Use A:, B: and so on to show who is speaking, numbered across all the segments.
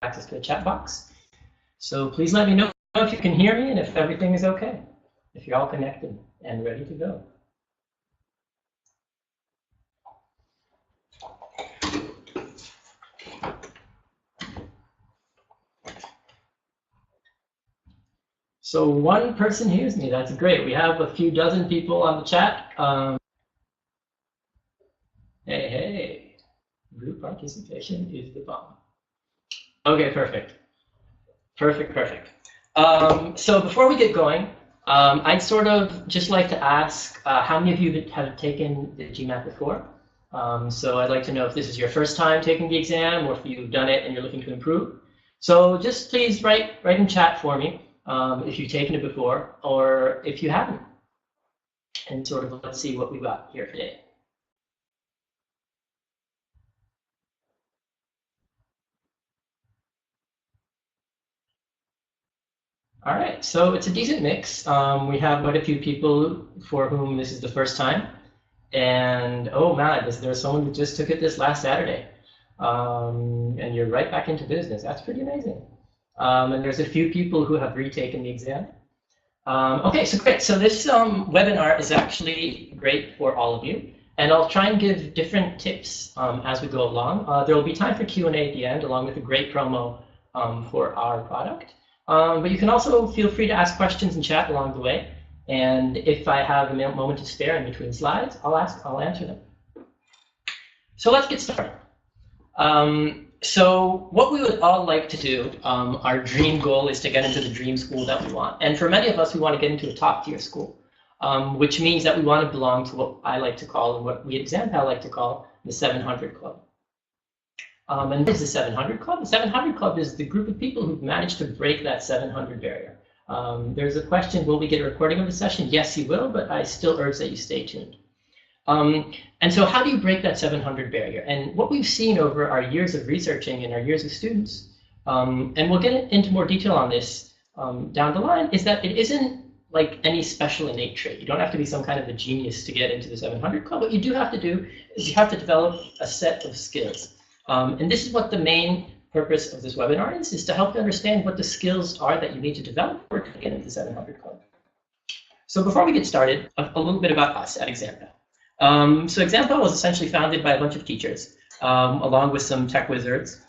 A: access to the chat box. So please let me know if you can hear me and if everything is okay, if you're all connected and ready to go. So one person hears me. That's great. We have a few dozen people on the chat. Hey, group participation is the bomb. Okay, perfect. Perfect. So before we get going, I'd sort of just like to ask how many of you have taken the GMAT before? So I'd like to know if this is your first time taking the exam or if you've done it and you're looking to improve. So just please write in chat for me if you've taken it before or if you haven't. And sort of let's see what we got here today. All right, so it's a decent mix. We have quite a few people for whom this is the first time. And oh man, there's someone who just took it this last Saturday. And you're right back into business. That's pretty amazing. And there's a few people who have retaken the exam. Okay, so great. So this webinar is actually great for all of you. And I'll try and give different tips as we go along. There will be time for Q&A at the end, along with a great promo for our product. But you can also feel free to ask questions in chat along the way. And if I have a moment to spare in between slides, I'll answer them. So let's get started. So what we would all like to do, our dream goal is to get into the dream school that we want. And for many of us, we want to get into a top tier school, which means that we want to belong to what I like to call, and what we at examPAL like to call, the 700 Club. And what is the 700 Club? The 700 Club is the group of people who've managed to break that 700 barrier. There's a question, will we get a recording of the session? Yes, you will, but I still urge that you stay tuned. And so how do you break that 700 barrier? And what we've seen over our years of researching and our years of students, and we'll get into more detail on this down the line, is that it isn't like any special innate trait. You don't have to be some kind of a genius to get into the 700 Club. What you do have to do is you have to develop a set of skills. And this is what the main purpose of this webinar is to help you understand what the skills are that you need to develop to get into the 700 Club. So before we get started, a little bit about us at examPAL. So examPAL was essentially founded by a bunch of teachers, along with some tech wizards.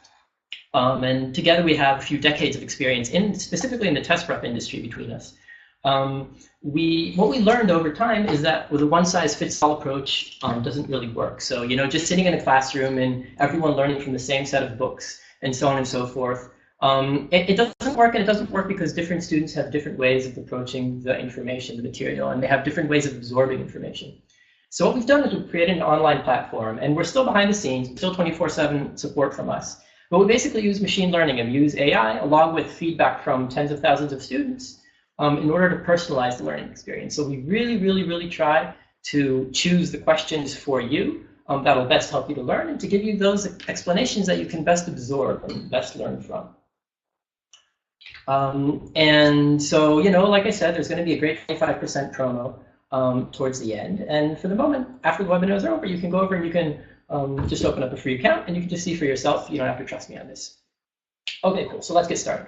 A: And together we have a few decades of experience, specifically in the test prep industry between us. What we learned over time is that with a one-size-fits-all approach doesn't really work. So, just sitting in a classroom and everyone learning from the same set of books and so on and so forth, it doesn't work, and it doesn't work because different students have different ways of approaching the information, the material, and they have different ways of absorbing information. So what we've done is we've created an online platform, and we're still behind the scenes, still 24/7 support from us. But we basically use machine learning and use AI along with feedback from tens of thousands of students in order to personalize the learning experience. So we really try to choose the questions for you that'll best help you to learn and to give you those explanations that you can best absorb and best learn from. And so, like I said, there's going to be a great 25% promo towards the end. And for the moment, after the webinar is over, you can go over and you can just open up a free account and you can just see for yourself. You don't have to trust me on this. Okay, cool. So let's get started.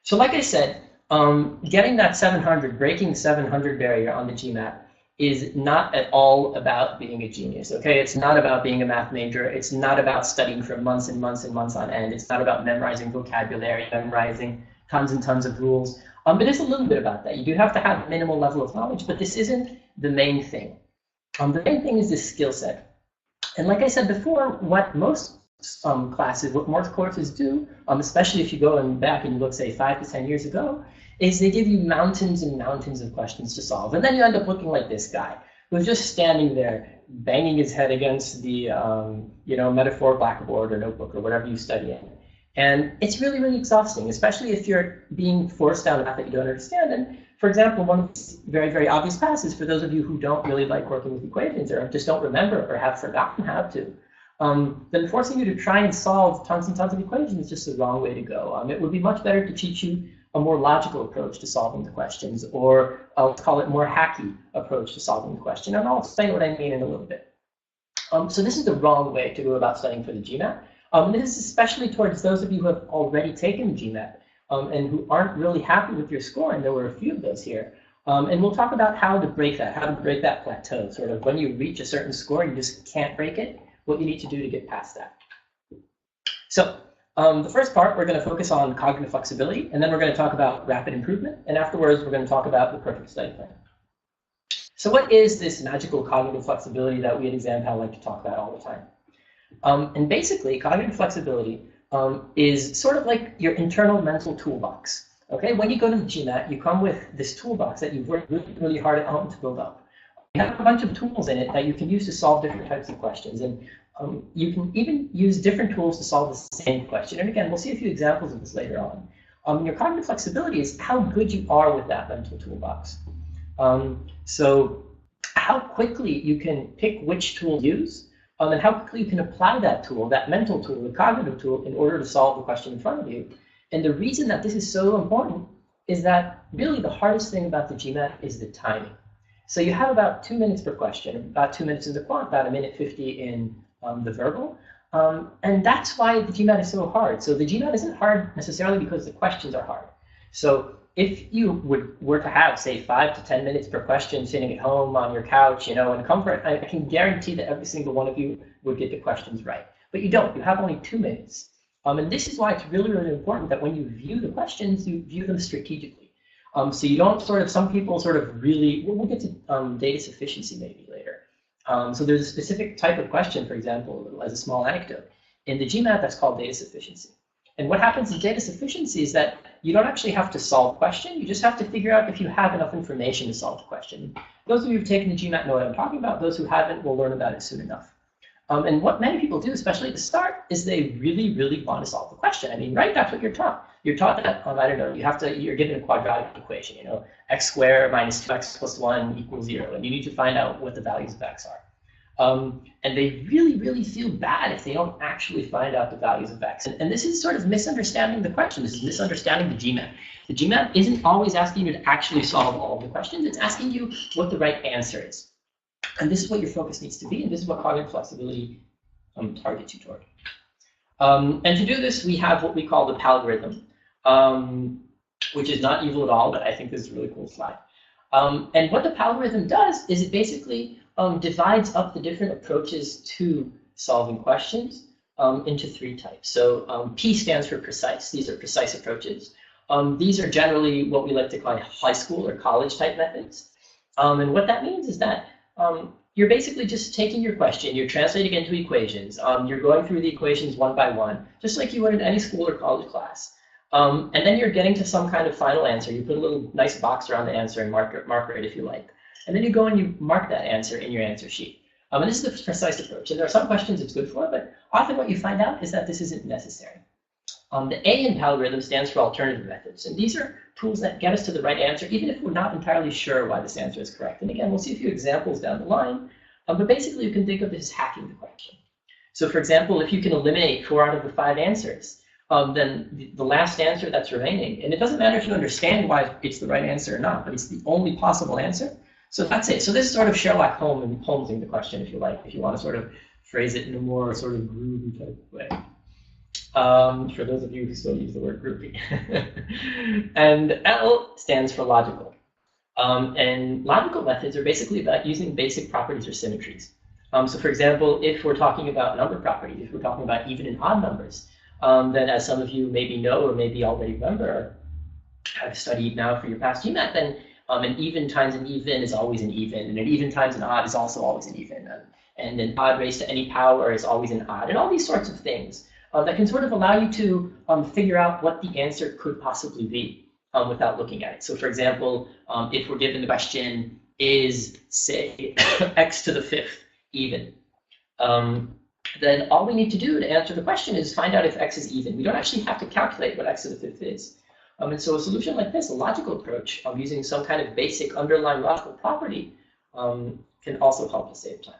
A: So like I said, getting that 700, breaking the 700 barrier on the GMAT is not at all about being a genius, okay? It's not about being a math major. It's not about studying for months and months and months on end. It's not about memorizing vocabulary, memorizing tons and tons of rules. But it's a little bit about that. You do have to have a minimal level of knowledge, but this isn't the main thing. The main thing is this skill set. And like I said before, what most classes, what most courses do, especially if you go back and you look, say, 5 to 10 years ago, is they give you mountains and mountains of questions to solve. And then you end up looking like this guy, who's just standing there, banging his head against the metaphor blackboard or notebook or whatever you study in. And it's really exhausting, especially if you're being forced down a path that you don't understand. And for example, one of the very obvious passes for those of you who don't really like working with equations or just don't remember or have forgotten how to, then forcing you to try and solve tons and tons of equations is just the wrong way to go. It would be much better to teach you a more logical approach to solving the questions, or I'll call it more hacky approach to solving the question. And I'll explain what I mean in a little bit. So this is the wrong way to go about studying for the GMAT. And this is especially towards those of you who have already taken GMAT and who aren't really happy with your score, and there were a few of those here. And we'll talk about how to break that plateau, sort of when you reach a certain score and you just can't break it, what you need to do to get past that. So the first part, we're going to focus on cognitive flexibility, and then we're going to talk about rapid improvement, and afterwards we're going to talk about the perfect study plan. So what is this magical cognitive flexibility that we at examPAL like to talk about all the time? And basically, cognitive flexibility is sort of like your internal mental toolbox. Okay, when you go to the GMAT, you come with this toolbox that you've worked really, really hard at home to build up. You have a bunch of tools in it that you can use to solve different types of questions, and you can even use different tools to solve the same question. And again, we'll see a few examples of this later on. Your cognitive flexibility is how good you are with that mental toolbox. So how quickly you can pick which tool to use, and how quickly you can apply that tool, that mental tool, the cognitive tool, in order to solve the question in front of you. And the reason that this is so important is that really the hardest thing about the GMAT is the timing. So you have about 2 minutes per question, about 2 minutes in the quant, about 1:50 in the verbal. And that's why the GMAT is so hard. So the GMAT isn't hard necessarily because the questions are hard. So if you were to have, say, 5 to 10 minutes per question sitting at home on your couch, you know, in comfort, I can guarantee that every single one of you would get the questions right. But you don't. You have only 2 minutes. And this is why it's really, really important that when you view the questions, you view them strategically. So you don't sort of, some people sort of really, we'll get to data sufficiency maybe later. So there's a specific type of question, for example, as a small anecdote. In the GMAT, that's called data sufficiency. And what happens in data sufficiency is that you don't actually have to solve the question. You just have to figure out if you have enough information to solve the question. Those of you who've taken the GMAT know what I'm talking about. Those who haven't will learn about it soon enough. And what many people do, especially at the start, is they really, really want to solve the question. I mean, right? That's what you're taught. You're taught that, I don't know, you're given a quadratic equation, you know, x squared minus 2x plus 1 equals 0. And you need to find out what the values of x are. And they really, really feel bad if they don't actually find out the values of x. And this is sort of misunderstanding the question. This is misunderstanding the GMAT. The GMAT isn't always asking you to actually solve all of the questions. It's asking you what the right answer is. And this is what your focus needs to be, and this is what cognitive flexibility targets you toward. And to do this, we have what we call the PALgorithm, which is not evil at all, but I think this is a really cool slide. And what the PALgorithm does is it basically divides up the different approaches to solving questions into 3 types. So P stands for precise. These are precise approaches. These are generally what we like to call high school or college type methods. And what that means is that you're basically just taking your question, you're translating it into equations, you're going through the equations one by one, just like you would in any school or college class. And then you're getting to some kind of final answer. You put a little nice box around the answer and marker it if you like. And then you go and you mark that answer in your answer sheet. And this is the precise approach. And there are some questions it's good for, but often what you find out is that this isn't necessary. The A in PALgorithm stands for alternative methods. And these are tools that get us to the right answer, even if we're not entirely sure why this answer is correct. And again, we'll see a few examples down the line. But basically, you can think of this as hacking the question. So for example, if you can eliminate 4 out of the 5 answers, then the last answer that's remaining, and it doesn't matter if you understand why it's the right answer or not, but it's the only possible answer. So that's it. So this is sort of Sherlock Holmesing the question, if you like, if you want to sort of phrase it in a more sort of groovy type of way. For those of you who still use the word groupie. And L stands for logical. And logical methods are basically about using basic properties or symmetries. So for example, if we're talking about number properties, if we're talking about even and odd numbers, then as some of you maybe know or maybe already remember, or have studied now for your past GMAT, then an even times an even is always an even, and an even times an odd is also always an even. And an odd raised to any power is always an odd, and all these sorts of things. That can sort of allow you to figure out what the answer could possibly be without looking at it. So for example, if we're given the question, is, say, x to the 5th even? Then all we need to do to answer the question is find out if x is even. We don't actually have to calculate what x to the 5th is. And so a solution like this, a logical approach of using some kind of basic underlying logical property can also help us save time.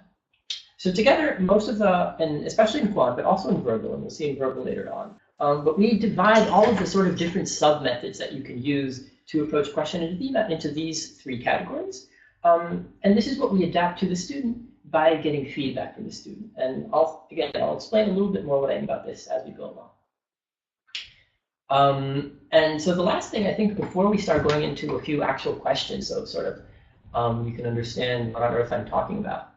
A: So together, most of the, and especially in quant, but also in verbal, and we'll see in verbal later on, but we divide all of the sort of different sub-methods that you can use to approach question into these 3 categories. And this is what we adapt to the student by getting feedback from the student. And I'll explain a little bit more what I mean about this as we go along. And so the last thing, I think, before we start going into a few actual questions, so sort of you can understand what on earth I'm talking about,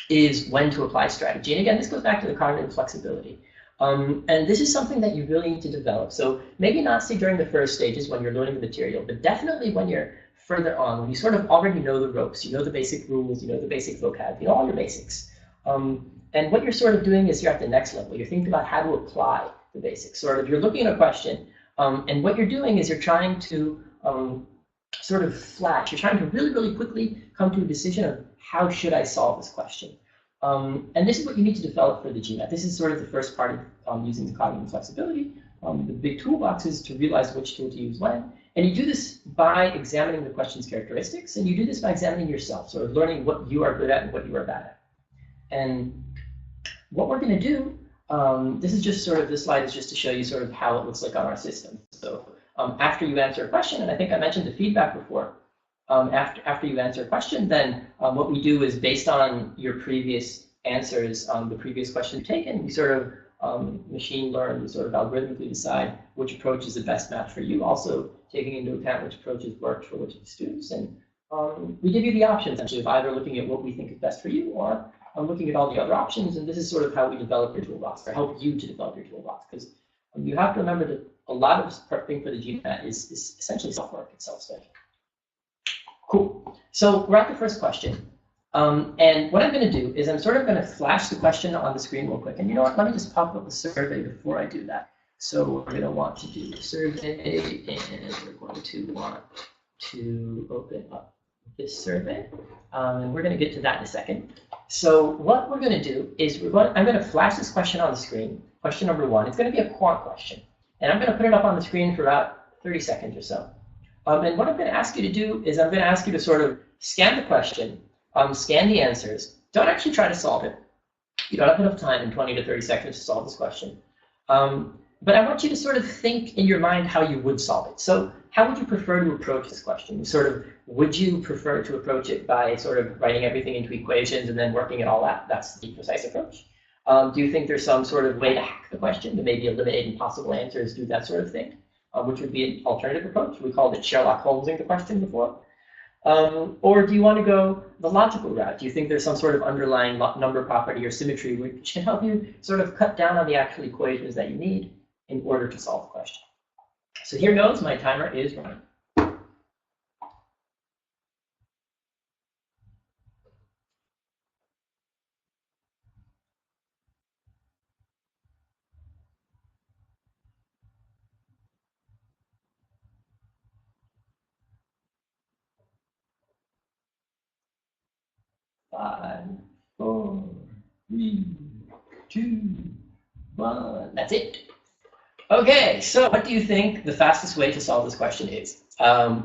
A: is when to apply strategy. And again, this goes back to the cognitive flexibility. And this is something that you really need to develop. So maybe not say during the first stages when you're learning the material, but definitely when you're further on, when you sort of already know the ropes, you know the basic rules, you know the basic vocab, you know all your basics. And what you're sort of doing is you're at the next level. You're thinking about how to apply the basics. Sort of, you're looking at a question, and what you're doing is you're trying to sort of flash. You're trying to really, really quickly come to a decision of how should I solve this question. And this is what you need to develop for the GMAT. This is sort of the first part of using the cognitive flexibility. The big toolbox is to realize which tool to use when. And you do this by examining the question's characteristics, and you do this by examining yourself, sort of learning what you are good at and what you are bad at. And what we're going to do, this is just sort of, this slide is just to show you sort of how it looks like on our system. So after you answer a question, and I think I mentioned the feedback before, after you answer a question, then what we do is based on your previous answers, the previous question you've taken, we sort of machine learn, we sort of algorithmically decide which approach is the best match for you, also taking into account which approaches worked for which of the students. And we give you the options, actually, of either looking at what we think is best for you or looking at all the other options. And this is sort of how we develop your toolbox, or help you to develop your toolbox. Because you have to remember that a lot of prepping for the GMAT is essentially self-work, it's self-study. Cool. So we're at the first question. And what I'm going to do is I'm sort of going to flash the question on the screen real quick. And you know what? Let me just pop up the survey before I do that. So we're going to want to do the survey, and we're going to want to open up this survey. And we're going to get to that in a second. So what we're going to do is I'm going to flash this question on the screen, question number 1. It's going to be a quant question. And I'm going to put it up on the screen for about 30 seconds or so. And what I'm going to ask you to do is I'm going to ask you to sort of scan the question, scan the answers. Don't actually try to solve it. You don't have enough time in 20 to 30 seconds to solve this question. But I want you to sort of think in your mind how you would solve it. So how would you prefer to approach this question? Sort of, would you prefer to approach it by sort of writing everything into equations and then working it all out? That's the precise approach. Do you think there's some sort of way to hack the question, to maybe eliminate impossible answers, do that sort of thing? Which would be an alternative approach. We called it Sherlock Holmesing the question before. Or do you want to go the logical route? Do you think there's some sort of underlying number property or symmetry which can help you sort of cut down on the actual equations that you need in order to solve the question? So here goes, my timer is running. Five, four, three, two, one. That's it. Okay, so what do you think the fastest way to solve this question is?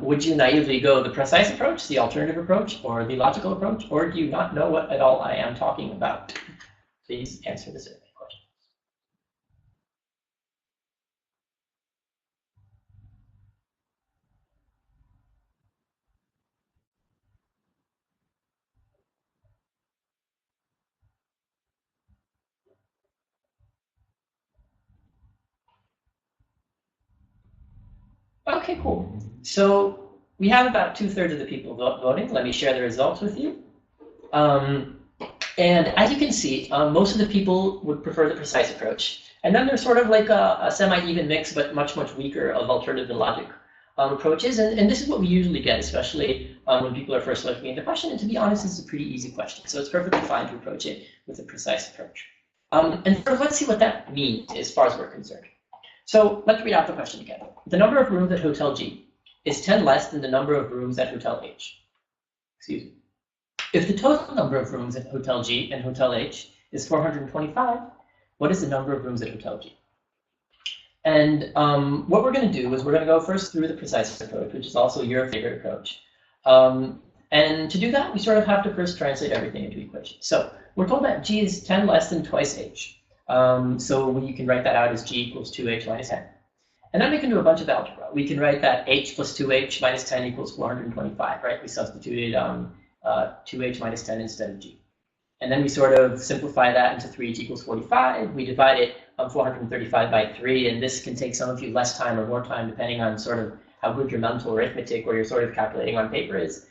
A: Would you naively go the precise approach, the alternative approach, or the logical approach, or do you not know what at all I am talking about? Please answer the survey question. Okay, cool. So we have about 2/3 of the people voting. Let me share the results with you. And as you can see, most of the people would prefer the precise approach. And then there's sort of like a semi-even mix, but much, much weaker of alternative and logic approaches. And this is what we usually get, especially when people are first looking at the question. And to be honest, it's a pretty easy question. So it's perfectly fine to approach it with a precise approach. And sort of let's see what that means as far as we're concerned. So let's read out the question again. The number of rooms at Hotel G is 10 less than the number of rooms at Hotel H. Excuse me. If the total number of rooms at Hotel G and Hotel H is 425, what is the number of rooms at Hotel G? And what we're going to do is we're going to go first through the precise approach, which is also your favorite approach. And to do that, we sort of have to first translate everything into equations. So we're told that G is 10 less than twice H. So you can write that out as G equals 2H minus 10. And then we can do a bunch of algebra. We can write that H plus 2H minus 10 equals 425, right? We substituted 2h minus 10 instead of g. And then we sort of simplify that into 3h equals 45. We divide it 435 by 3, and this can take some of you less time or more time, depending on sort of how good your mental arithmetic or you're sort of calculating on paper is,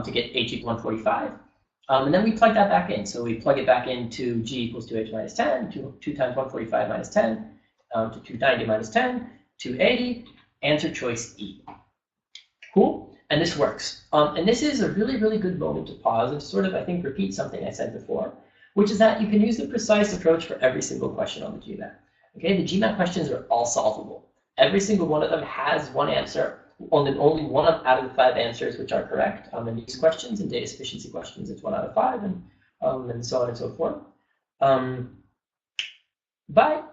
A: to get h equal 145. And then we plug that back in. So we plug it back into g equals 2h minus 10, 2 times 145 minus 10, to 290 minus 10, 280, answer choice E. Cool? And this works. And this is a really, really good moment to pause and sort of, I think, repeat something I said before, which is that you can use the precise approach for every single question on the GMAT. Okay, the GMAT questions are all solvable. Every single one of them has one answer, only one out of the 5 answers which are correct. In these questions and data sufficiency questions, it's 1 out of 5, and so on and so forth. But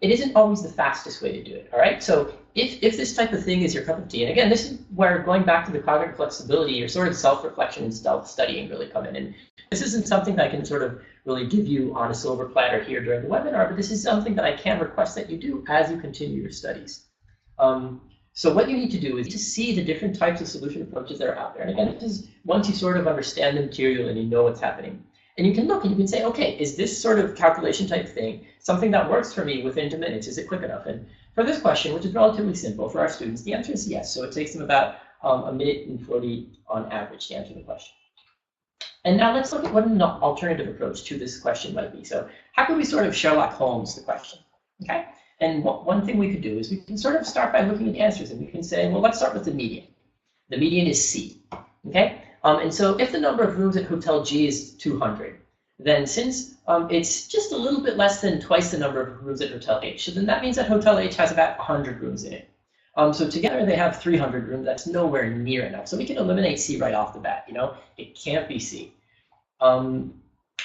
A: it isn't always the fastest way to do it, all right? So if this type of thing is your cup of tea, and again, this is where going back to the cognitive flexibility, your sort of self-reflection and self-studying really come in. And this isn't something that I can sort of really give you on a silver platter here during the webinar, but this is something that I can request that you do as you continue your studies. So what you need to do is to see the different types of solution approaches that are out there. And again, this is once you sort of understand the material and you know what's happening. And you can look and you can say, okay, is this sort of calculation type thing something that works for me within 2 minutes? Is it quick enough? And for this question, which is relatively simple for our students, the answer is yes. So it takes them about 1 minute and 40 on average to answer the question. And now let's look at what an alternative approach to this question might be. So how can we sort of Sherlock Holmes the question? Okay. And one thing we could do is we can sort of start by looking at the answers, and we can say, well, let's start with the median. The median is C. Okay. And so if the number of rooms at Hotel G is 200, then since it's just a little bit less than twice the number of rooms at Hotel H, so then that means that Hotel H has about 100 rooms in it. So together they have 300 rooms. That's nowhere near enough. So we can eliminate C right off the bat. You know, it can't be C. And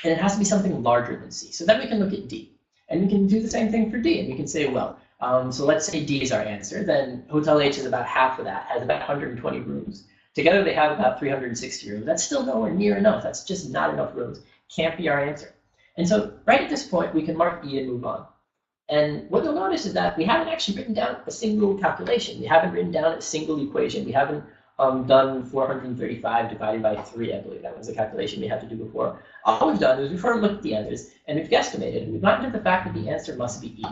A: it has to be something larger than C. So then we can look at D. And we can do the same thing for D. And we can say, well, so let's say D is our answer. Then Hotel H is about half of that, has about 120 rooms. Together they have about 360 rooms. That's still nowhere near enough. That's just not enough rooms. Can't be our answer. And so right at this point, we can mark E and move on. And what you'll notice is that we haven't actually written down a single calculation. We haven't written down a single equation. We haven't done 435 divided by 3, I believe. That was the calculation we had to do before. All we've done is we've sort of looked at the answers, and we've guesstimated. We've gotten to the fact that the answer must be E.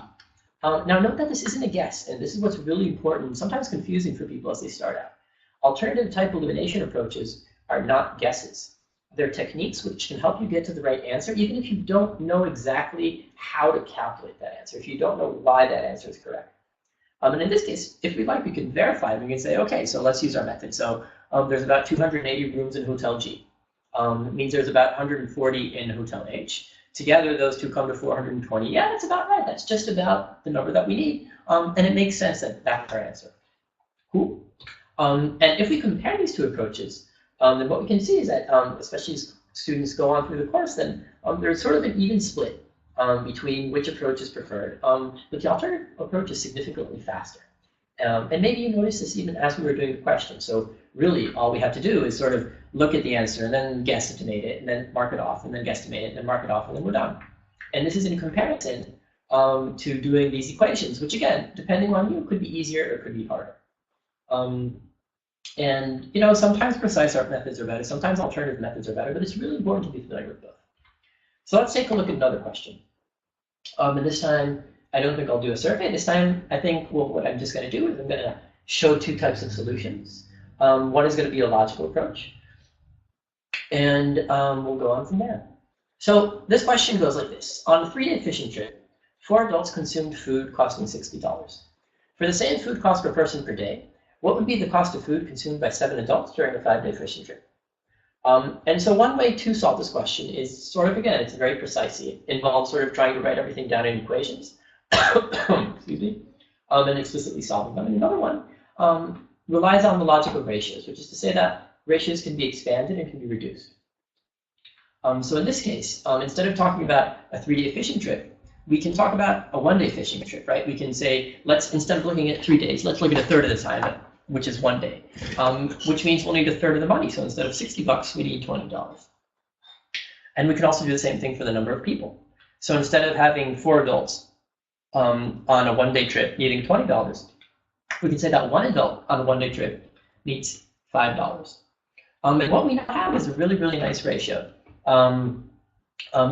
A: Now note that this isn't a guess, and this is what's really important, sometimes confusing for people as they start out. Alternative type elimination approaches are not guesses. They're techniques which can help you get to the right answer, even if you don't know exactly how to calculate that answer, if you don't know why that answer is correct. And in this case, if we like, we can verify it. We can say, okay, so let's use our method. So there's about 280 rooms in Hotel G. It means there's about 140 in Hotel H. Together, those two come to 420. Yeah, that's about right. That's just about the number that we need. And it makes sense that that's our answer. Cool. And if we compare these two approaches, then what we can see is that, especially as students go on through the course, then there's sort of an even split between which approach is preferred. But the alternative approach is significantly faster. And maybe you noticed this even as we were doing the question. So really, all we have to do is sort of look at the answer and then guesstimate it, and then mark it off, and then guesstimate it, and then mark it off, and then we're done. And this is in comparison to doing these equations, which again, depending on you, could be easier or could be harder. And you know, sometimes precise art methods are better, sometimes alternative methods are better, but it's really important to be familiar with both. So let's take a look at another question. And this time, I don't think I'll do a survey. This time, I think what I'm just going to do is I'm going to show 2 types of solutions. One is going to be a logical approach, and we'll go on from there. So this question goes like this. On a 3-day fishing trip, 4 adults consumed food costing $60. For the same food cost per person per day, what would be the cost of food consumed by 7 adults during a 5-day fishing trip? And so one way to solve this question is sort of, again, it's very precise. It involves sort of trying to write everything down in equations, excuse me, and explicitly solving them. And another one relies on the logic of ratios, which is to say that ratios can be expanded and can be reduced. So in this case, instead of talking about a 3-day fishing trip, we can talk about a 1-day fishing trip, right? We can say, let's, instead of looking at 3 days, let's look at a third of the time, which is 1 day, which means we'll need a third of the money. So instead of $60, we need $20. And we can also do the same thing for the number of people. So instead of having 4 adults on a 1-day trip needing $20, we can say that 1 adult on a 1-day trip needs $5. And what we now have is a really, really nice ratio.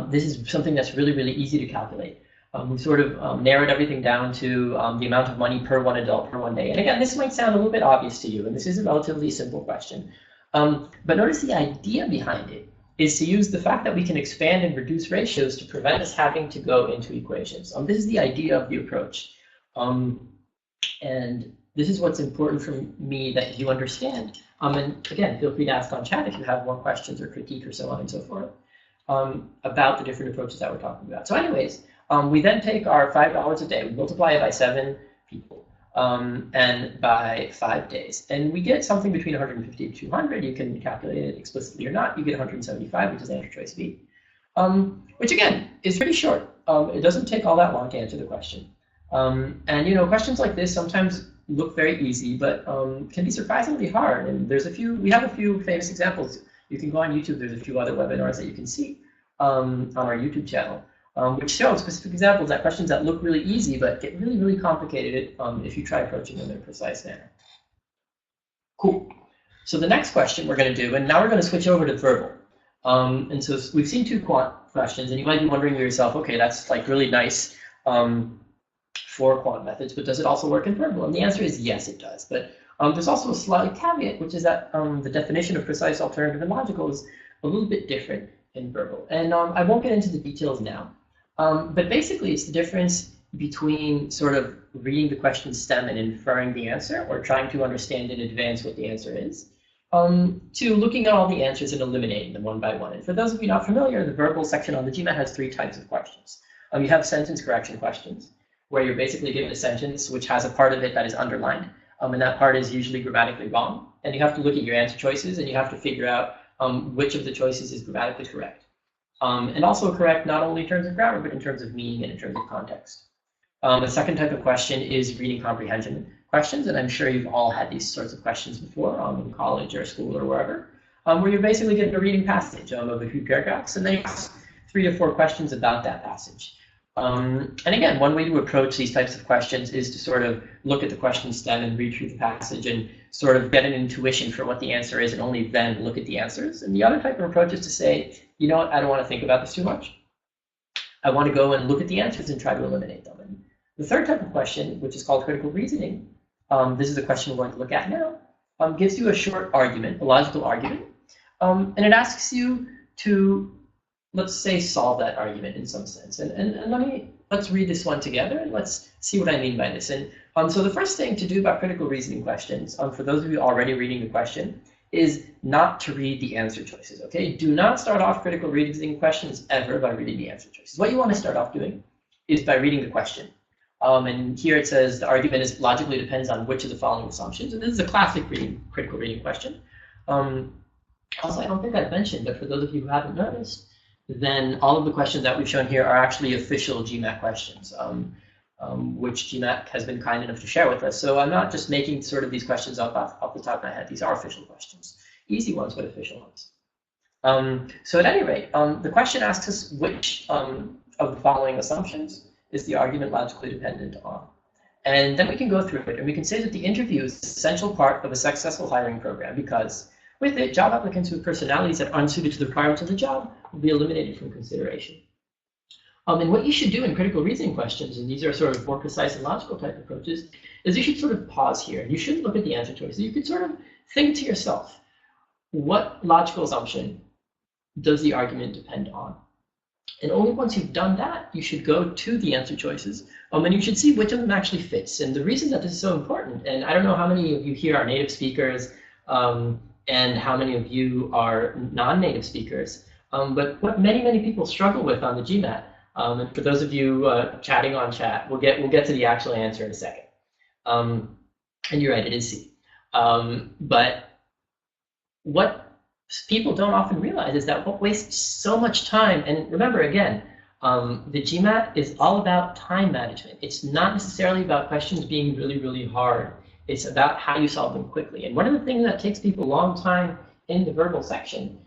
A: This is something that's really, really easy to calculate. We've sort of narrowed everything down to the amount of money per one adult per one day. And again, this might sound a little bit obvious to you, and this is a relatively simple question. But notice the idea behind it is to use the fact that we can expand and reduce ratios to prevent us having to go into equations. This is the idea of the approach. And this is what's important for me that you understand. And again, feel free to ask on chat if you have more questions or critique or so on and so forth about the different approaches that we're talking about. So anyways, we then take our $5 a day, we multiply it by 7 people and by 5 days. And we get something between 150 and 200. You can calculate it explicitly or not. You get 175, which is answer choice B, which again is pretty short. It doesn't take all that long to answer the question. And you know, questions like this sometimes look very easy, but can be surprisingly hard. And we have a few famous examples. You can go on YouTube. There's a few other webinars that you can see on our YouTube channel, which show specific examples that questions that look really easy but get really, really complicated if you try approaching them in a precise manner. Cool. So the next question we're going to do, and now we're going to switch over to verbal. And so we've seen 2 quant questions, and you might be wondering to yourself, okay, that's like really nice for quant methods, but does it also work in verbal? And the answer is yes, it does. But there's also a slight caveat, which is that the definition of precise, alternative, and logical is a little bit different in verbal. And I won't get into the details now. But basically, it's the difference between sort of reading the question stem and inferring the answer, or trying to understand in advance what the answer is, to looking at all the answers and eliminating them one by one. And for those of you not familiar, the verbal section on the GMAT has 3 types of questions. You have sentence correction questions, where you're basically given a sentence which has a part of it that is underlined, and that part is usually grammatically wrong. And you have to look at your answer choices, and you have to figure out which of the choices is grammatically correct. And also correct not only in terms of grammar, but in terms of meaning and in terms of context. The second type of question is reading comprehension questions, and I'm sure you've all had these sorts of questions before in college or school or wherever, where you're basically given a reading passage of a few paragraphs, and then you ask 3 to 4 questions about that passage. And again, one way to approach these types of questions is to sort of look at the question stem and read through the passage and sort of get an intuition for what the answer is, and only then look at the answers. And the other type of approach is to say, you know what, I don't want to think about this too much. I want to go and look at the answers and try to eliminate them. And the third type of question, which is called critical reasoning, this is the question we're going to look at now, gives you a short argument, a logical argument, and it asks you to, let's say, solve that argument in some sense. And let's read this one together, and let's see what I mean by this. And so the first thing to do about critical reasoning questions, for those of you already reading the question, is not to read the answer choices, okay? Do not start off critical reasoning questions ever by reading the answer choices. What you want to start off doing is by reading the question. And here it says the argument logically depends on which of the following assumptions. And this is a classic critical reading question. Also, I don't think I've mentioned, but for those of you who haven't noticed, then all of the questions that we've shown here are actually official GMAT questions, which GMAT has been kind enough to share with us. So I'm not just making sort of these questions up off the top of my head. These are official questions. Easy ones, but official ones. So at any rate, the question asks us which of the following assumptions is the argument logically dependent on. And then we can go through it, and we can say that the interview is an essential part of a successful hiring program because with it, job applicants with personalities that are unsuited to the requirements of the job will be eliminated from consideration. And what you should do in critical reasoning questions, and these are sort of more precise and logical type approaches, is you should sort of pause here. You shouldn't look at the answer choices. You could sort of think to yourself, what logical assumption does the argument depend on? And only once you've done that, you should go to the answer choices, and you should see which of them actually fits. And the reason that this is so important, and I don't know how many of you here are native speakers, and how many of you are non-native speakers, but what many people struggle with on the GMAT, and for those of you chatting on chat, we'll get to the actual answer in a second. And you're right, it is C. But what people don't often realize is that what wastes so much time, and remember again, the GMAT is all about time management. It's not necessarily about questions being really, really hard. It's about how you solve them quickly. And one of the things that takes people a long time in the verbal section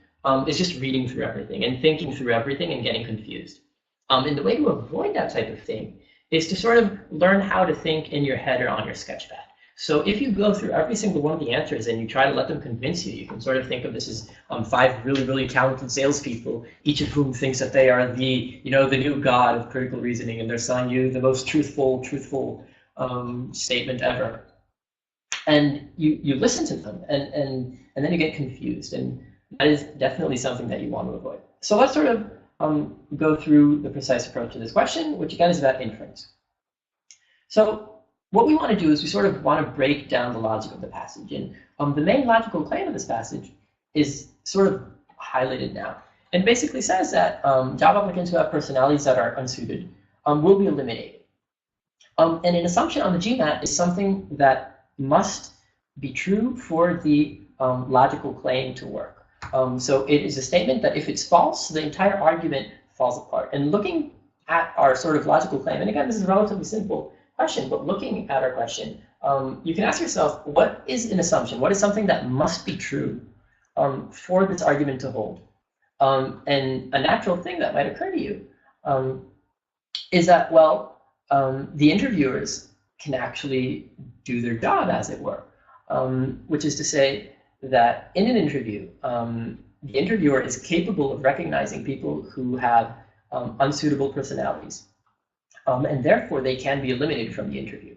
A: is just reading through everything and thinking through everything and getting confused. And the way to avoid that type of thing is to sort of learn how to think in your head or on your sketchpad. So if you go through every single one of the answers and you try to let them convince you, you can sort of think of this as 5 really, really talented salespeople, each of whom thinks that they are the, the new god of critical reasoning, and they're selling you the most truthful statement ever. And you listen to them, and then you get confused, and that is definitely something that you want to avoid. So let's sort of go through the precise approach to this question, which again is about inference. So what we want to do is we sort of want to break down the logic of the passage. And the main logical claim of this passage is sort of highlighted now. And basically says that job applicants who have personalities that are unsuited will be eliminated. And an assumption on the GMAT is something that must be true for the logical claim to work. So it is a statement that if it's false, the entire argument falls apart. And looking at our sort of logical claim, and again, this is a relatively simple question, but looking at our question, you can ask yourself, what is an assumption? What is something that must be true for this argument to hold? And a natural thing that might occur to you is that, well, the interviewers can actually do their job, as it were, which is to say that in an interview, the interviewer is capable of recognizing people who have unsuitable personalities. And therefore, they can be eliminated from the interview.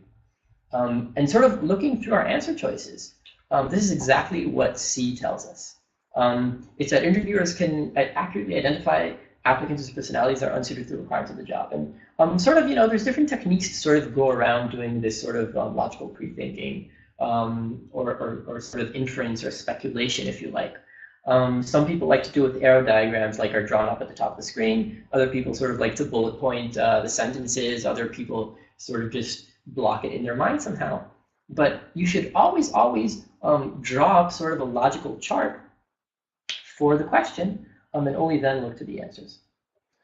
A: And sort of looking through our answer choices, this is exactly what C tells us. It's that interviewers can accurately identify applicants' whose personalities are unsuited to the requirements of the job. And sort of, there's different techniques to sort of go around doing this sort of logical pre-thinking or sort of inference or speculation, if you like. Some people like to do it with arrow diagrams, like are drawn up at the top of the screen. Other people sort of like to bullet point the sentences. Other people sort of just block it in their mind somehow. But you should always draw up sort of a logical chart for the question, and only then look to the answers.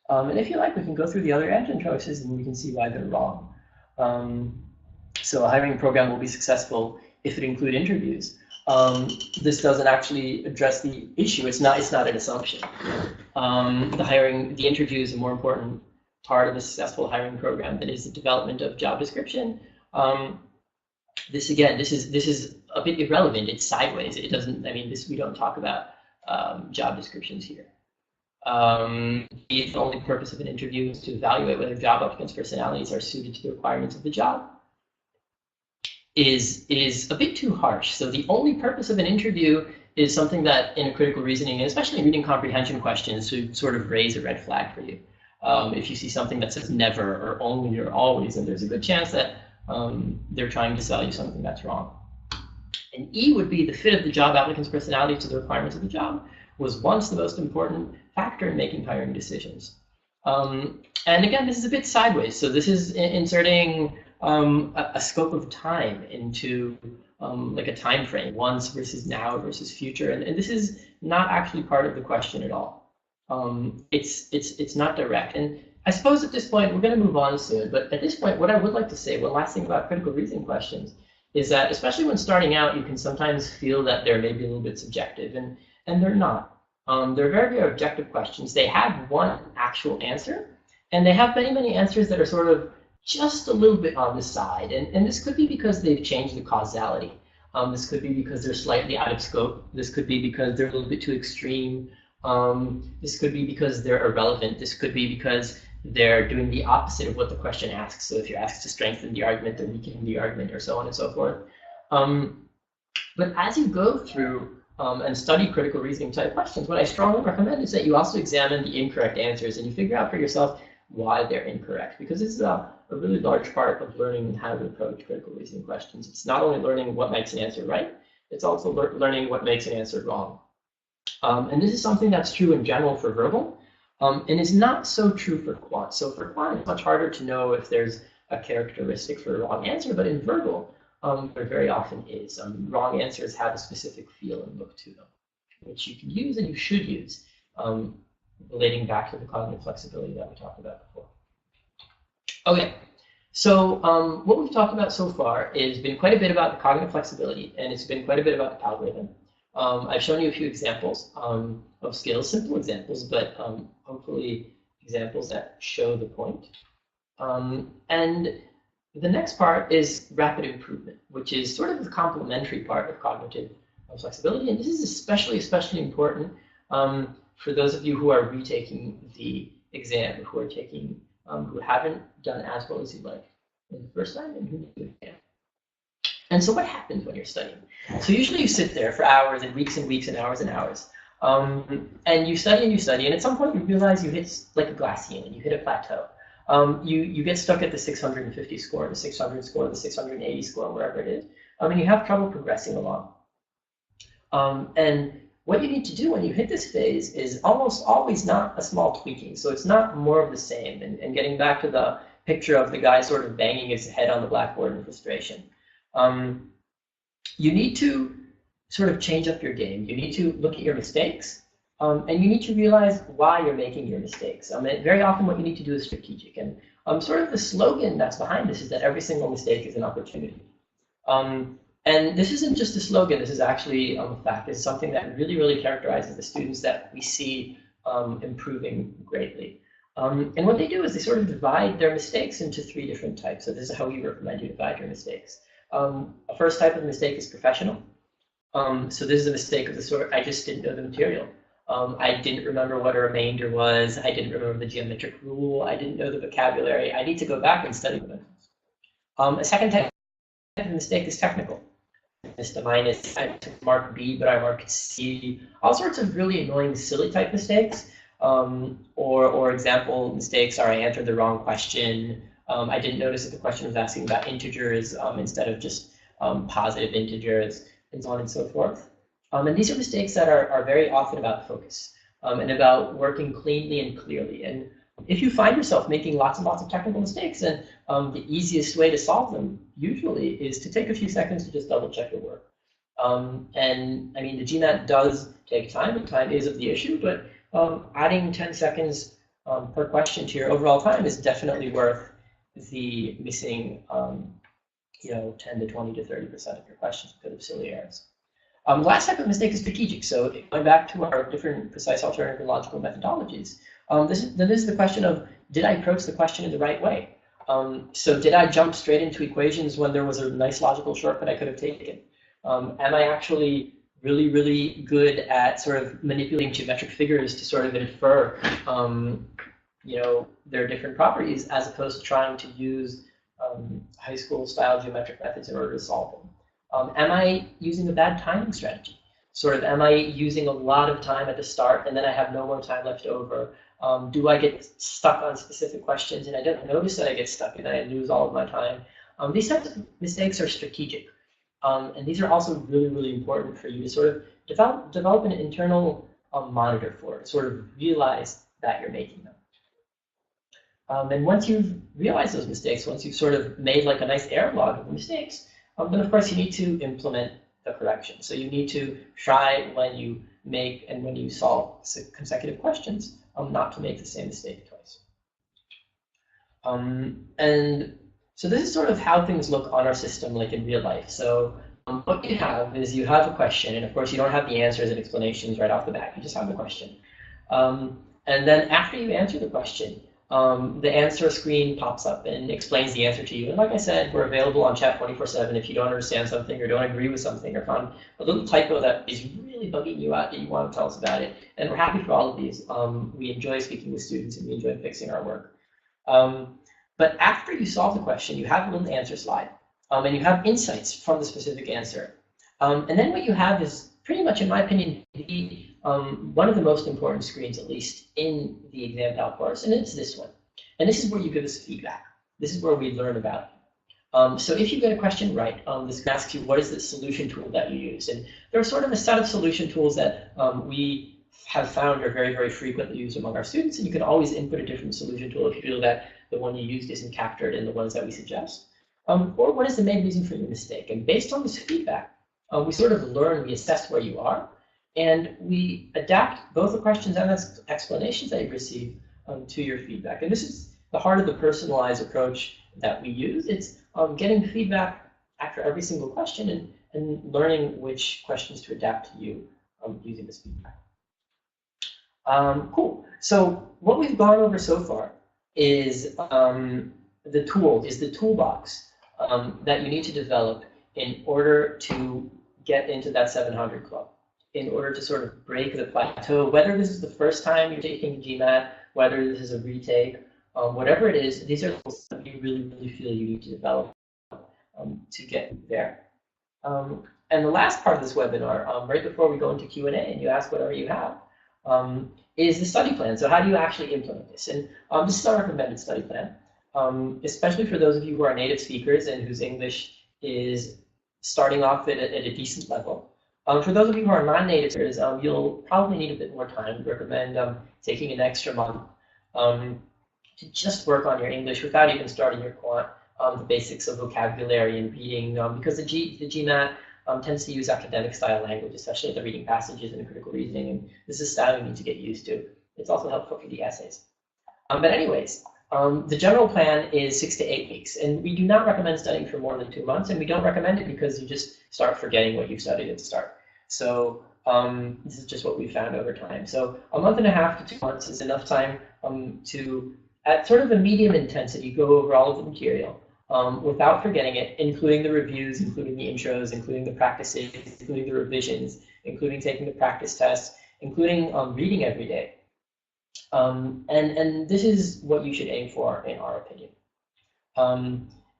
A: And if you like, we can go through the other answer choices, and you can see why they're wrong. So a hiring program will be successful if it includes interviews. This doesn't actually address the issue. It's not an assumption. The interview is a more important part of a successful hiring program than is the development of job description. This is a bit irrelevant. It's sideways. It doesn't. I mean, we don't talk about job descriptions here. The only purpose of an interview is to evaluate whether job applicants' personalities are suited to the requirements of the job. Is a bit too harsh. So the only purpose of an interview is something that in critical reasoning, and especially in reading comprehension questions, should sort of raise a red flag for you. If you see something that says never or only or always, then there's a good chance that they're trying to sell you something that's wrong. And E would be the fit of the job applicant's personality to the requirements of the job was once the most important factor in making hiring decisions. And again, this is a bit sideways. So this is inserting a scope of time into like a time frame, once versus now versus future, and this is not actually part of the question at all. It's not direct, and I suppose at this point we're going to move on soon. But at this point, what I would like to say, one last thing about critical reasoning questions, is that especially when starting out, you can sometimes feel that they're maybe a little bit subjective, and they're not. They're very, very objective questions. They have one actual answer, and they have many answers that are sort of just a little bit on the side, and this could be because they've changed the causality. This could be because they're slightly out of scope. This could be because they're a little bit too extreme. This could be because they're irrelevant. This could be because they're doing the opposite of what the question asks. So if you're asked to strengthen the argument, they're weakening the argument, or so on and so forth. But as you go through and study critical reasoning type questions, what I strongly recommend is that you also examine the incorrect answers and you figure out for yourself why they're incorrect, because this is a really large part of learning how to approach critical reasoning questions. It's not only learning what makes an answer right, it's also learning what makes an answer wrong. And this is something that's true in general for verbal, and is not so true for quant. So for quant, it's much harder to know if there's a characteristic for a wrong answer, but in verbal, there very often is. Wrong answers have a specific feel and look to them, which you can use and you should use, relating back to the cognitive flexibility that we talked about before. Okay, so what we've talked about so far has been quite a bit about the cognitive flexibility, and it's been quite a bit about the PALgorithm. I've shown you a few examples of skills, simple examples, but hopefully examples that show the point. And The next part is rapid improvement, which is sort of the complementary part of cognitive flexibility. And this is especially important for those of you who are retaking the exam, who are taking, who haven't done as well as you'd like in the first time and who do it again. And so what happens when you're studying? So usually you sit there for hours and weeks and hours and hours. And you study, and at some point you realize you hit like a glass ceiling, you hit a plateau. You get stuck at the 650 score, the 600 score, the 680 score, wherever it is, and you have trouble progressing along. And what you need to do when you hit this phase is almost always not a small tweaking. So it's not more of the same. And getting back to the picture of the guy sort of banging his head on the blackboard in frustration. You need to sort of change up your game. You need to look at your mistakes, and you need to realize why you're making your mistakes. Very often what you need to do is strategic. And sort of the slogan that's behind this is that every single mistake is an opportunity. And this isn't just a slogan, this is actually a fact. It's something that really characterizes the students that we see improving greatly. And what they do is they sort of divide their mistakes into 3 different types. So this is how we recommend you divide your mistakes. A first type of mistake is professional. So this is a mistake of the sort, I just didn't know the material. I didn't remember what a remainder was. I didn't remember the geometric rule. I didn't know the vocabulary. I need to go back and study them. A second type of mistake is technical. Missed a minus, I took mark B, but I marked C. All sorts of really annoying, silly type mistakes. Or example mistakes are I answered the wrong question. I didn't notice that the question was asking about integers instead of just positive integers, and so on and so forth. And these are mistakes that are very often about focus and about working cleanly and clearly. And if you find yourself making lots and lots of technical mistakes, then the easiest way to solve them usually is to take a few seconds to just double check your work. And I mean, the GMAT does take time, and time is of the issue, but adding 10 seconds per question to your overall time is definitely worth the missing 10 to 20 to 30% of your questions because of silly errors. The last type of mistake is strategic. So going back to our different precise, alternative, and logical methodologies, this is the question of, did I approach the question in the right way? So did I jump straight into equations when there was a nice logical shortcut I could have taken? Am I actually really good at sort of manipulating geometric figures to sort of infer their different properties, as opposed to trying to use high school style geometric methods in order to solve them? Am I using a bad timing strategy? Sort of, am I using a lot of time at the start and then I have no more time left over? Do I get stuck on specific questions and I don't notice that I get stuck and then I lose all of my time? These types of mistakes are strategic. And these are also really important for you to sort of develop an internal monitor for, sort of realize that you're making them. And once you've realized those mistakes, once you've sort of made like a nice error log of the mistakes, then of course you need to implement the correction. So you need to try when you make and when you solve consecutive questions, not to make the same mistake twice. And so this is sort of how things look on our system, like in real life. So what you have is you have a question, and of course you don't have the answers and explanations right off the bat. You just have the question. And then after you answer the question, the answer screen pops up and explains the answer to you. And like I said, we're available on chat 24/7 if you don't understand something or don't agree with something or found a little typo that is really bugging you out that you want to tell us about it. And we're happy for all of these. We enjoy speaking with students and we enjoy fixing our work. But after you solve the question, you have a little answer slide, and you have insights from the specific answer. And then what you have is pretty much, in my opinion, one of the most important screens, at least in the examPAL course, and it's this one. And this is where you give us feedback. This is where we learn about it. So if you get a question right, this asks you what is the solution tool that you use. And there are sort of a set of solution tools that we have found are very frequently used among our students, and you can always input a different solution tool if you feel that the one you used isn't captured in the ones that we suggest. Or what is the main reason for your mistake? And based on this feedback, we sort of learn, we assess where you are, and we adapt both the questions and explanations that you receive to your feedback. And this is the heart of the personalized approach that we use. It's getting feedback after every single question and learning which questions to adapt to you using this feedback. Cool. So what we've gone over so far is the tool, is the toolbox that you need to develop in order to get into that 700 club, in order to sort of break the plateau, whether this is the first time you're taking GMAT, whether this is a retake, whatever it is, these are tools that you really feel you need to develop to get there. And the last part of this webinar, right before we go into Q&A and you ask whatever you have, is the study plan. So how do you actually implement this? And this is our recommended study plan, especially for those of you who are native speakers and whose English is starting off at a decent level. For those of you who are non-native speakers, you'll probably need a bit more time. We recommend taking an extra month to just work on your English without even starting your quant, the basics of vocabulary and reading, because the GMAT tends to use academic style language, especially the reading passages and critical reasoning, and this is style you need to get used to. It's also helpful for the essays. But anyways, the general plan is 6 to 8 weeks, and we do not recommend studying for more than 2 months, and we don't recommend it because you just start forgetting what you've studied at the start. So this is just what we found over time. So a month and a half to 2 months is enough time to, at sort of a medium intensity, go over all of the material without forgetting it, including the reviews, including the intros, including the practices, including the revisions, including taking the practice tests, including reading every day. And this is what you should aim for, in our opinion.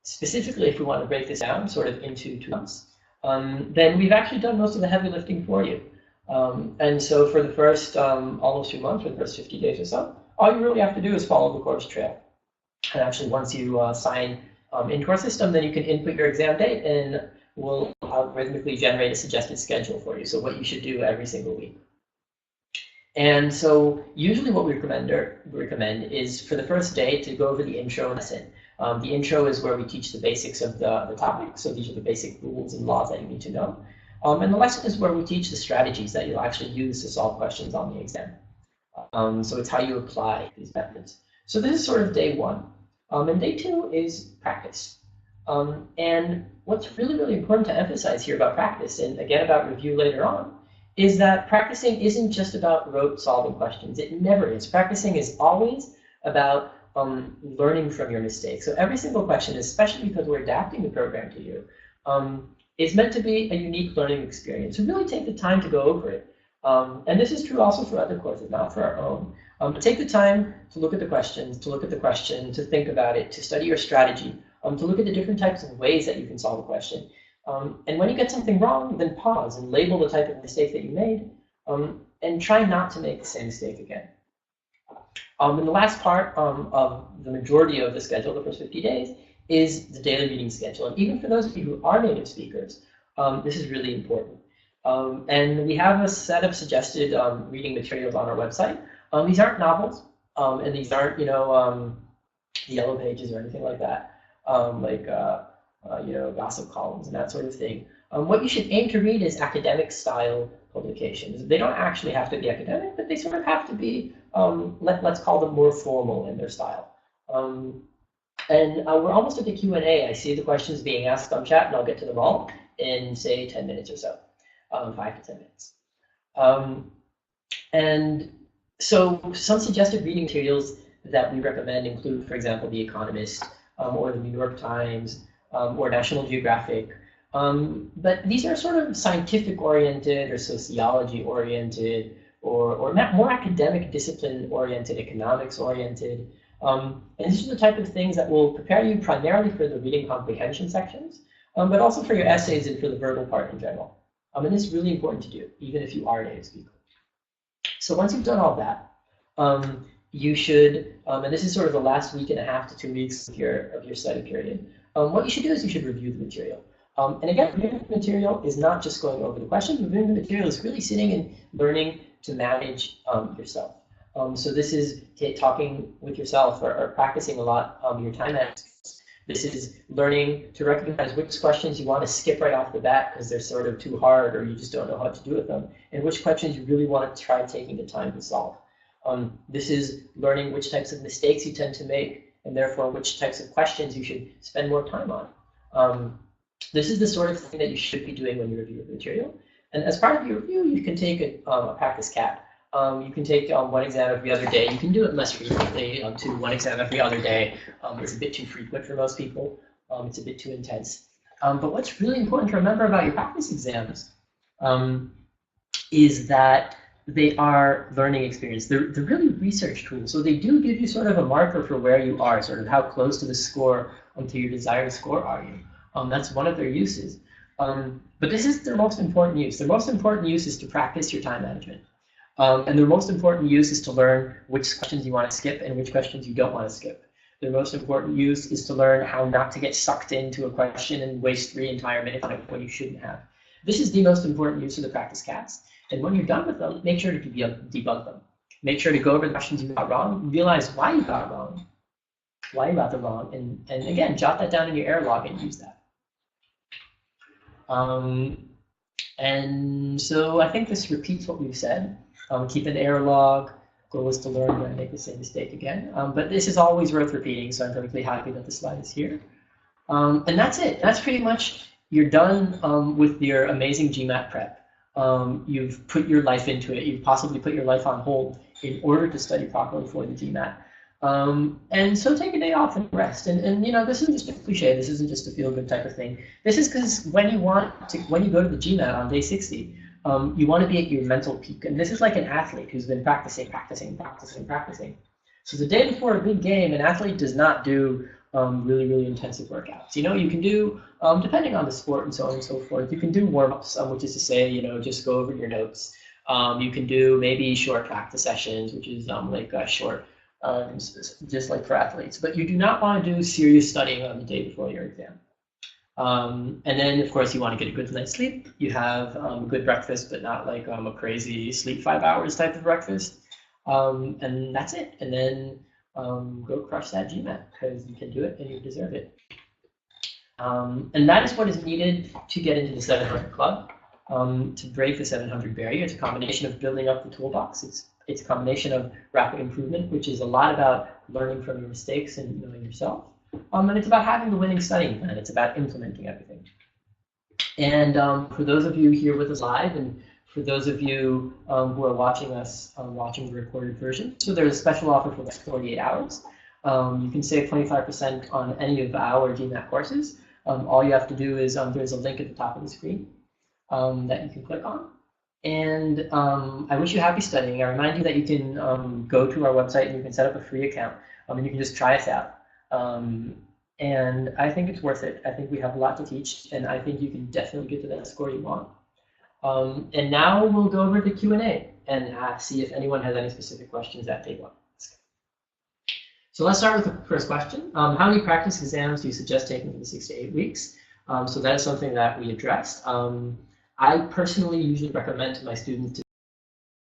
A: Specifically, if we want to break this down sort of into 2 months, then we've actually done most of the heavy lifting for you. And so for the first almost 2 months, for the first 50 days or so, all you really have to do is follow the course trail. And actually, once you sign into our system, then you can input your exam date, and we'll algorithmically generate a suggested schedule for you, so what you should do every single week. And so usually what we recommend is for the first day to go over the intro lesson. The intro is where we teach the basics of the topic, so these are the basic rules and laws that you need to know. And the lesson is where we teach the strategies that you'll actually use to solve questions on the exam. So it's how you apply these methods. So this is sort of day 1. And day 2 is practice. And what's really important to emphasize here about practice, and again about review later on, is that practicing isn't just about rote solving questions. It never is. Practicing is always about learning from your mistakes. So every single question, especially because we're adapting the program to you, is meant to be a unique learning experience. So really take the time to go over it. And this is true also for other courses, not for our own. But take the time to look at the questions, to look at the question, to think about it, to study your strategy, to look at the different types of ways that you can solve a question. And when you get something wrong, then pause and label the type of mistake that you made, and try not to make the same mistake again. And the last part of the majority of the schedule, the first 50 days, is the daily reading schedule. And even for those of you who are native speakers, this is really important. And we have a set of suggested reading materials on our website. These aren't novels, and these aren't, yellow pages or anything like that, gossip columns and that sort of thing. What you should aim to read is academic style publications. They don't actually have to be academic, but they sort of have to be, let's call them more formal in their style. And we're almost at the Q&A. I see the questions being asked on chat, and I'll get to them all in, say, 10 minutes or so, 5 to 10 minutes. And so some suggested reading materials that we recommend include, for example, The Economist, or the New York Times, or National Geographic. But these are sort of scientific-oriented or sociology-oriented or more academic discipline-oriented, economics-oriented. And these are the type of things that will prepare you primarily for the reading comprehension sections, but also for your essays and for the verbal part in general. And this is really important to do, even if you are a native speaker. So once you've done all that, you should, and this is sort of the last week and a half to 2 weeks of your study period, what you should do is you should review the material. And again, reviewing the material is not just going over the questions. Reviewing the material is really sitting and learning to manage yourself. So this is talking with yourself or practicing a lot your time management. This is learning to recognize which questions you want to skip right off the bat because they're sort of too hard or you just don't know how to do with them, and which questions you really want to try taking the time to solve. This is learning which types of mistakes you tend to make, and therefore which types of questions you should spend more time on. This is the sort of thing that you should be doing when you review the material. And as part of your review, you can take a practice CAT. You can take one exam every other day. You can do it less frequently. To one exam every other day is a bit too frequent for most people. It's a bit too intense. But what's really important to remember about your practice exams is that they are learning experience. They're really research tools. So they do give you sort of a marker for where you are, sort of how close to the score, to your desired score are you. That's one of their uses. But this is their most important use. Their most important use is to practice your time management. And their most important use is to learn which questions you want to skip and which questions you don't want to skip. Their most important use is to learn how not to get sucked into a question and waste 3 entire minutes on it when you shouldn't have. This is the most important use of the practice cats. And when you're done with them, make sure to debug them. Make sure to go over the questions you got wrong, realize why you got wrong, why you got them wrong, and again, jot that down in your error log and use that. And so I think this repeats what we've said. Keep an error log. Goal is to learn and make the same mistake again. But this is always worth repeating, so I'm perfectly happy that the slide is here. And that's it. That's pretty much, you're done with your amazing GMAT prep. You've put your life into it. You've possibly put your life on hold in order to study properly for the GMAT. And so take a day off and rest. And you know, this isn't just a cliche. This isn't just a feel-good type of thing. This is because when you go to the GMAT on day 60, you want to be at your mental peak. And this is like an athlete who's been practicing. So the day before a big game, an athlete does not do really intensive workouts. You know, you can do, depending on the sport and so on and so forth, you can do warm-ups, which is to say, you know, just go over your notes. You can do maybe short practice sessions, which is like short, just like for athletes. But you do not want to do serious studying on the day before your exam. And then, of course, you want to get a good night's sleep. You have good breakfast, but not like a crazy sleep 5 hours type of breakfast. And that's it. And then go crush that GMAT, because you can do it and you deserve it. And that is what is needed to get into the 700 club. To break the 700 barrier, it's a combination of building up the toolbox. It's a combination of rapid improvement, which is a lot about learning from your mistakes and knowing yourself. And it's about having the winning studying plan. It's about implementing everything. And for those of you here with us live, and for those of you who are watching us, watching the recorded version, so there's a special offer for the next 48 hours. You can save 25% on any of our GMAT courses. All you have to do is, there's a link at the top of the screen that you can click on. And I wish you happy studying. I remind you that you can go to our website and you can set up a free account, and you can just try us out. And I think it's worth it. I think we have a lot to teach, and I think you can definitely get to that score you want. And now we'll go over the Q&A and see if anyone has any specific questions that they want. So let's start with the first question. How many practice exams do you suggest taking for the 6 to 8 weeks? So that is something that we addressed. I personally usually recommend to my students to